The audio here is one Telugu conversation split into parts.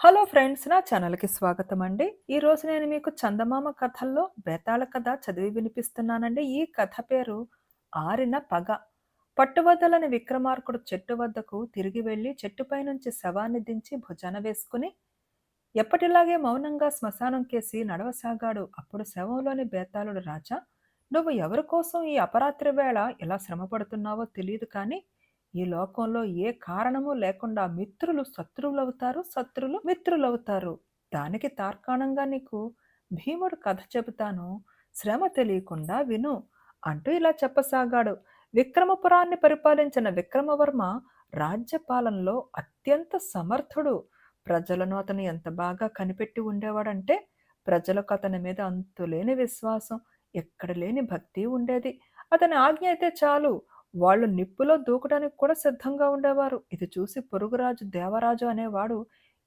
హలో ఫ్రెండ్స్, నా ఛానల్‌కి స్వాగతం అండి. ఈరోజు నేను మీకు చందమామ కథల్లో బేతాళ కథ చదివి వినిపిస్తున్నానండి. ఈ కథ పేరు ఆరిన పగ. పట్టువదలని విక్రమార్కుడు చెట్టు వద్దకు తిరిగి వెళ్లి చెట్టుపై నుంచి శవాన్ని దించి భుజాన వేసుకుని ఎప్పటిలాగే మౌనంగా శ్మశానం కేసి నడవసాగాడు. అప్పుడు శవంలోని బేతాళుడు, రాజా, నువ్వు ఎవరి కోసం ఈ అపరాత్రి వేళ ఇలా శ్రమపడుతున్నావో తెలియదు కానీ ఈ లోకంలో ఏ కారణము లేకుండా మిత్రులు శత్రువులవుతారు, శత్రులు మిత్రులవుతారు. దానికి తార్కాణంగా నీకు భీముడు కథ చెబుతాను, శ్రమ తెలియకుండా విను అంటూ ఇలా చెప్పసాగాడు. విక్రమపురాన్ని పరిపాలించిన విక్రమవర్మ రాజ్యపాలనలో అత్యంత సమర్థుడు. ప్రజలను అతను ఎంత బాగా కనిపెట్టి ఉండేవాడంటే ప్రజలకు అతని మీద అంతులేని విశ్వాసం, ఎక్కడ లేని భక్తి ఉండేది. అతని ఆజ్ఞ అయితే చాలు, వాళ్ళు నిప్పులో దూకడానికి కూడా సిద్ధంగా ఉండేవారు. ఇది చూసి పొరుగురాజు దేవరాజు అనేవాడు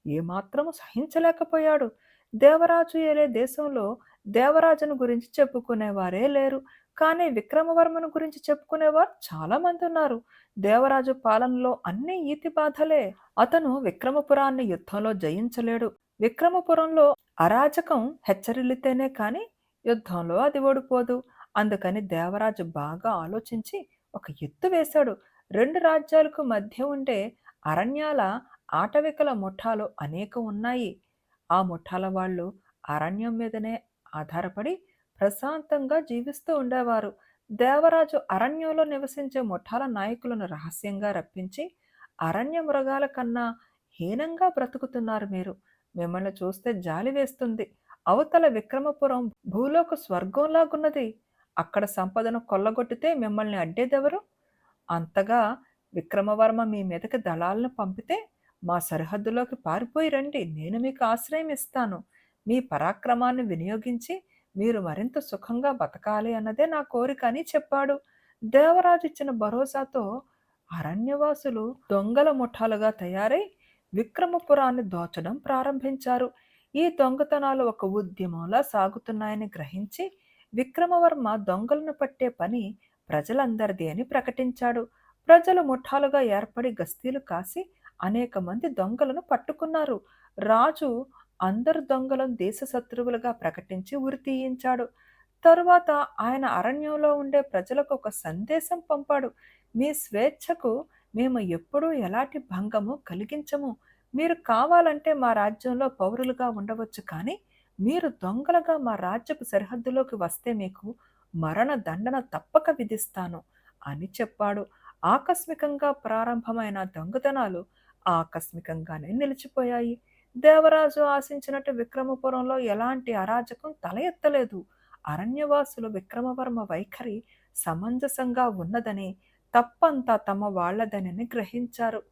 ఏమాత్రము సహించలేకపోయాడు. దేవరాజు ఏలే దేశంలో దేవరాజును గురించి చెప్పుకునేవారే లేరు. కానీ విక్రమవర్మను గురించి చెప్పుకునేవారు చాలా మంది ఉన్నారు. దేవరాజు పాలనలో అన్ని ఈతి బాధలే. అతను విక్రమపురాన్ని యుద్ధంలో జయించలేడు. విక్రమపురంలో అరాజకం హెచ్చరిల్లితేనే కాని యుద్ధంలో అది ఓడిపోదు. అందుకని దేవరాజు బాగా ఆలోచించి ఒక ఎత్తు వేశాడు. రెండు రాజ్యాలకు మధ్య ఉండే అరణ్యాల ఆటవికల ముఠాలు అనేకం ఉన్నాయి. ఆ ముఠాల వాళ్ళు అరణ్యం మీదనే ఆధారపడి ప్రశాంతంగా జీవిస్తూ ఉండేవారు. దేవరాజు అరణ్యంలో నివసించే ముఠాల నాయకులను రహస్యంగా రప్పించి, అరణ్య మృగాల కన్నా హీనంగా బ్రతుకుతున్నారు మీరు. మిమ్మల్ని చూస్తే జాలి వేస్తుంది. అవతల విక్రమపురం భూలోక స్వర్గంలాగున్నది. అక్కడ సంపదను కొల్లగొట్టితే మిమ్మల్ని అడ్డేదెవరు? అంతగా విక్రమవర్మ మీ మీదకి దళాలను పంపితే మా సరిహద్దులోకి పారిపోయి రండి, నేను మీకు ఆశ్రయం ఇస్తాను. మీ పరాక్రమాన్ని వినియోగించి మీరు మరింత సుఖంగా బతకాలి అన్నదే నా కోరిక అని చెప్పాడు. దేవరాజు ఇచ్చిన భరోసాతో అరణ్యవాసులు దొంగల ముఠాలుగా తయారై విక్రమపురాన్ని దోచడం ప్రారంభించారు. ఈ దొంగతనాలు ఒక ఉద్యమంలా సాగుతున్నాయని గ్రహించి విక్రమవర్మ దొంగలను పట్టే పని ప్రజలందరిది అని ప్రకటించాడు. ప్రజలు ముఠాలుగా ఏర్పడి గస్తీలు కాసి అనేక మంది దొంగలను పట్టుకున్నారు. రాజు అందరు దొంగలను దేశ శత్రువులుగా ప్రకటించి ఉరి తీయించాడు. తరువాత ఆయన అరణ్యంలో ఉండే ప్రజలకు ఒక సందేశం పంపాడు. మీ స్వేచ్ఛకు మేము ఎప్పుడూ ఎలాంటి భంగము కలిగించము. మీరు కావాలంటే మా రాజ్యంలో పౌరులుగా ఉండవచ్చు, కానీ మీరు దొంగలుగా మా రాజ్యపు సరిహద్దులోకి వస్తే మీకు మరణ దండన తప్పక విధిస్తాను అని చెప్పాడు. ఆకస్మికంగా ప్రారంభమైన దొంగతనాలు ఆకస్మికంగానే నిలిచిపోయాయి. దేవరాజు ఆశించినట్టు విక్రమపురంలో ఎలాంటి అరాచకం తల ఎత్తలేదు. అరణ్యవాసులు విక్రమవర్మ వైఖరి సమంజసంగా ఉన్నదని, తప్పంతా తమ వాళ్లదనని గ్రహించారు.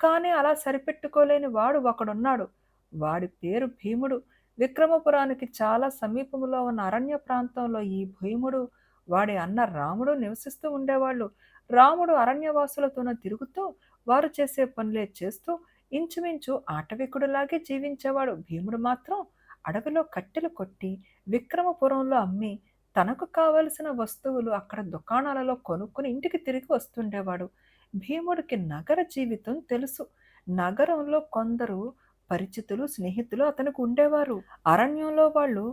కానీ అలా సరిపెట్టుకోలేని వాడు ఒకడున్నాడు. వాడి పేరు భీముడు. విక్రమపురానికి చాలా సమీపంలో ఉన్న అరణ్య ప్రాంతంలో ఈ భీముడు, వాడి అన్న రాముడు నివసిస్తూ ఉండేవాళ్ళు. రాముడు అరణ్యవాసులతోన తిరుగుతూ వారు చేసే పనులే చేస్తూ ఇంచుమించు ఆటవికుడిలాగే జీవించేవాడు. భీముడు మాత్రం అడవిలో కట్టెలు కొట్టి విక్రమపురంలో అమ్మి తనకు కావలసిన వస్తువులు అక్కడ దుకాణాలలో కొనుక్కుని ఇంటికి తిరిగి వస్తుండేవాడు. భీముడికి నగర జీవితం తెలుసు. నగరంలో కొందరు పరిచితులు, స్నేహితులు అతనికి ఉండేవారు. అరణ్యంలో వాళ్ళు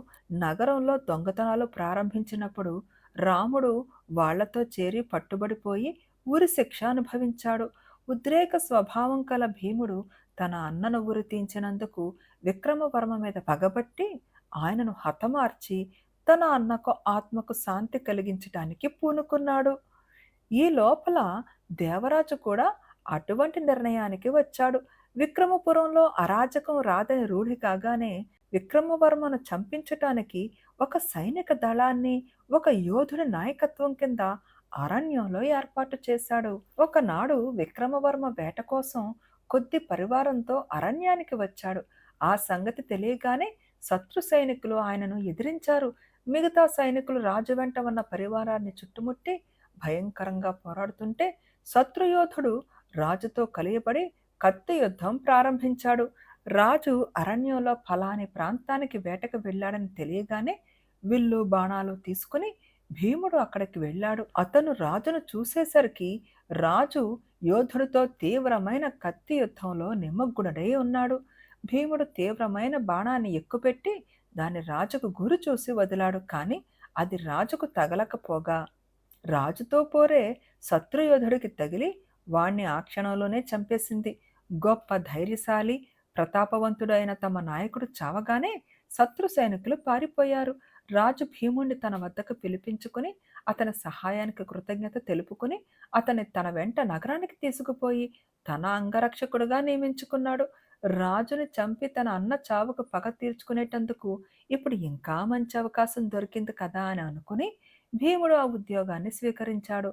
నగరంలో దొంగతనాలు ప్రారంభించినప్పుడు రాముడు వాళ్లతో చేరి పట్టుబడిపోయి ఉరి శిక్ష అనుభవించాడు. ఉద్రేక స్వభావం కల భీముడు తన అన్నను ఉరి తీయించినందుకు విక్రమవర్మ మీద పగబట్టి ఆయనను హతమార్చి తన అన్నకు ఆత్మకు శాంతి కలిగించటానికి పూనుకున్నాడు. ఈ లోపల దేవరాజు కూడా అటువంటి నిర్ణయానికి వచ్చాడు. విక్రమపురంలో అరాజకం రాదని రూఢి కాగానే విక్రమవర్మను చంపించటానికి ఒక సైనిక దళాన్ని ఒక యోధుడి నాయకత్వం కింద అరణ్యంలో ఏర్పాటు చేశాడు. ఒకనాడు విక్రమవర్మ వేట కోసం కొద్ది పరివారంతో అరణ్యానికి వచ్చాడు. ఆ సంగతి తెలియగానే శత్రు సైనికులు ఆయనను ఎదిరించారు. మిగతా సైనికులు రాజు వెంట ఉన్న పరివారాన్ని చుట్టుముట్టి భయంకరంగా పోరాడుతుంటే శత్రుయోధుడు రాజుతో కలియబడి కత్తి యుద్ధం ప్రారంభించాడు. రాజు అరణ్యంలో ఫలాని ప్రాంతానికి వేటకు వెళ్ళాడని తెలియగానే విల్లు బాణాలు తీసుకుని భీముడు అక్కడికి వెళ్ళాడు. అతను రాజును చూసేసరికి రాజు యోధుడితో తీవ్రమైన కత్తి యుద్ధంలో నిమగ్నుడై ఉన్నాడు. భీముడు తీవ్రమైన బాణాన్ని ఎక్కుపెట్టి దాన్ని రాజుకు గురి చూసి వదిలాడు. కాని అది రాజుకు తగలకపోగా రాజుతో పోరే శత్రుయోధుడికి తగిలి వాణ్ణి ఆ క్షణంలోనే చంపేసింది. గొప్ప ధైర్యశాలి, ప్రతాపవంతుడైన తమ నాయకుడు చావగానే శత్రు సైనికులు పారిపోయారు. రాజు భీముణ్ణి తన వద్దకు పిలిపించుకుని అతని సహాయానికి కృతజ్ఞత తెలుపుకుని అతన్ని తన వెంట నగరానికి తీసుకుపోయి తన అంగరక్షకుడుగా నియమించుకున్నాడు. రాజుని చంపి తన అన్న చావుకు పగ తీర్చుకునేటందుకు ఇప్పుడు ఇంకా మంచి అవకాశం దొరికింది కదా అని అనుకుని భీముడు ఆ ఉద్యోగాన్ని స్వీకరించాడు.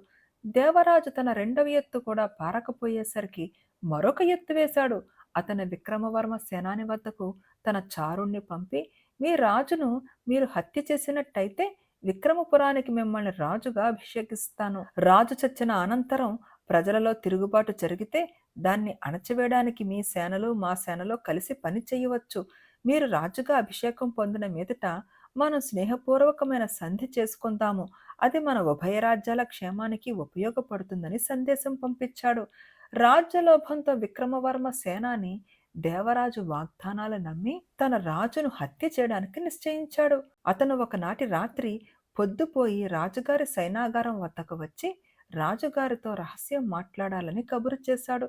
దేవరాజు తన రెండవ ఎత్తు కూడా పారకపోయేసరికి మరొక ఎత్తు వేశాడు. అతని విక్రమవర్మ సేనాని వద్దకు తన చారుణ్ణి పంపి, మీ రాజును మీరు హత్య చేసినట్టయితే విక్రమపురానికి మిమ్మల్ని రాజుగా అభిషేకిస్తాను. రాజు చచ్చిన అనంతరం ప్రజలలో తిరుగుబాటు జరిగితే దాన్ని అణచివేయడానికి మీ సేనలు మా సేనలో కలిసి పని చేయవచ్చు. మీరు రాజుగా అభిషేకం పొందిన మీదట మనం స్నేహపూర్వకమైన సంధి చేసుకుందాము. అది మన ఉభయ రాజ్యాల క్షేమానికి ఉపయోగపడుతుందని సందేశం పంపించాడు. రాజ్యలోభంతో విక్రమవర్మ సేనాని దేవరాజు వాగ్దానాలు నమ్మి తన రాజును హత్య చేయడానికి నిశ్చయించాడు. అతను ఒకనాటి రాత్రి పొద్దుపోయి రాజుగారి సైనాగారం వద్దకు వచ్చి రాజుగారితో రహస్యం మాట్లాడాలని కబురు చేశాడు.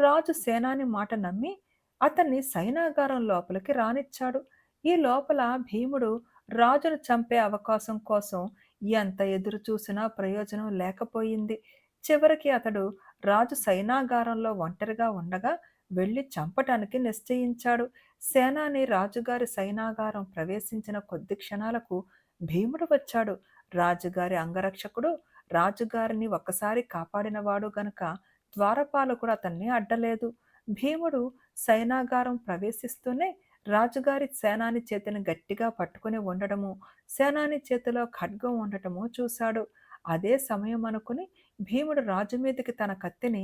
రాజు సేనాని మాట నమ్మి అతన్ని సైనాగారం లోపలికి రానిచ్చాడు. ఈ లోపల భీముడు రాజును చంపే అవకాశం కోసం ఎంత ఎదురు చూసినా ప్రయోజనం లేకపోయింది. చివరికి అతడు రాజు సైనాగారంలో ఒంటరిగా ఉండగా వెళ్లి చంపటానికి నిశ్చయించాడు. సేనాని రాజుగారి సైనాగారం ప్రవేశించిన కొద్ది క్షణాలకు భీముడు వచ్చాడు. రాజుగారి అంగరక్షకుడు రాజుగారిని ఒక్కసారి కాపాడినవాడు గనుక ద్వారపాలకుడు అతన్ని అడ్డలేదు. భీముడు సైనాగారం ప్రవేశిస్తూనే రాజుగారి సేనాని చేతిని గట్టిగా పట్టుకుని ఉండడము, సేనాని చేతిలో ఖడ్గం ఉండటము చూశాడు. అదే సమయం అనుకుని భీముడు రాజు మీదకి తన కత్తిని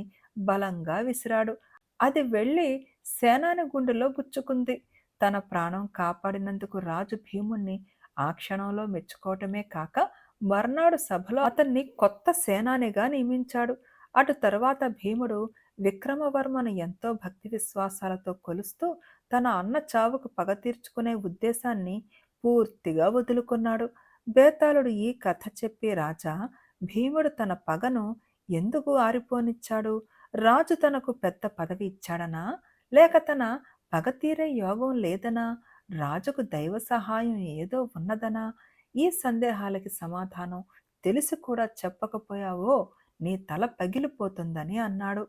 బలంగా విసిరాడు. అది వెళ్ళి సేనాని గుండెలో గుచ్చుకుంది. తన ప్రాణం కాపాడినందుకు రాజు భీముణ్ణి ఆ క్షణంలో మెచ్చుకోవటమే కాక మర్నాడు సభలో అతన్ని కొత్త సేనానిగా నియమించాడు. అటు తరువాత భీముడు విక్రమవర్మను ఎంతో భక్తి విశ్వాసాలతో కొలుస్తూ తన అన్న చావుకు పగ తీర్చుకునే ఉద్దేశాన్ని పూర్తిగా వదులుకున్నాడు. బేతాళుడు ఈ కథ చెప్పి రాజా, భీముడు తన పగను ఎందుకు ఆరిపోనిచ్చాడు? రాజు తనకు పెద్ద పదవి ఇచ్చాడనా, లేక తన పగ తీరే యోగం లేదనా, రాజుకు దైవ సహాయం ఏదో ఉన్నదనా? ఈ సందేహాలకి సమాధానం తెలిసి కూడా చెప్పకపోయావో నీ తల పగిలిపోతుందని అన్నాడు.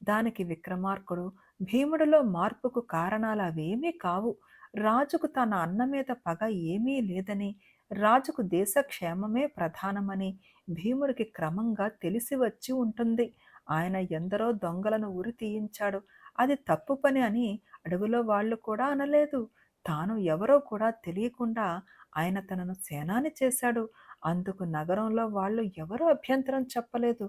దానికి విక్రమార్కుడు, భీముడిలో మార్పుకు కారణాలు అవేమీ కావు. రాజుకు తన అన్న మీద పగ ఏమీ లేదని, రాజుకు దేశ క్షేమమే ప్రధానమని భీముడికి క్రమంగా తెలిసి వచ్చి ఉంటుంది. ఆయన ఎందరో దొంగలను ఉరి తీయించాడు. అది తప్పు పని అని అడవిలో వాళ్ళు కూడా అనలేదు. తాను ఎవరో కూడా తెలియకుండా ఆయన తనను సేనాని చేశాడు. అందుకు నగరంలో వాళ్ళు ఎవరూ అభ్యంతరం చెప్పలేదు.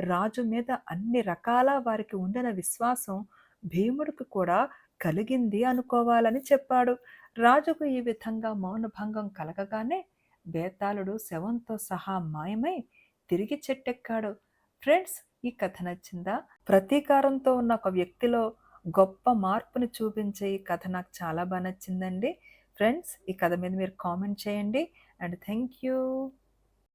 రాజు మీద అన్ని రకాల వారికి ఉండిన విశ్వాసం భీముడికి కూడా కలిగింది అనుకోవాలని చెప్పాడు. రాజుకు ఈ విధంగా మౌనభంగం కలగగానే బేతాళుడు శవంతో సహా మాయమై తిరిగి చెట్టెక్కాడు. ఫ్రెండ్స్, ఈ కథ నచ్చిందా? ప్రతీకారంతో ఉన్న ఒక వ్యక్తిలో గొప్ప మార్పుని చూపించే ఈ కథ నాకు చాలా బాగా నచ్చిందండి. ఫ్రెండ్స్, ఈ కథ మీద మీరు కామెంట్ చేయండి. And thank you.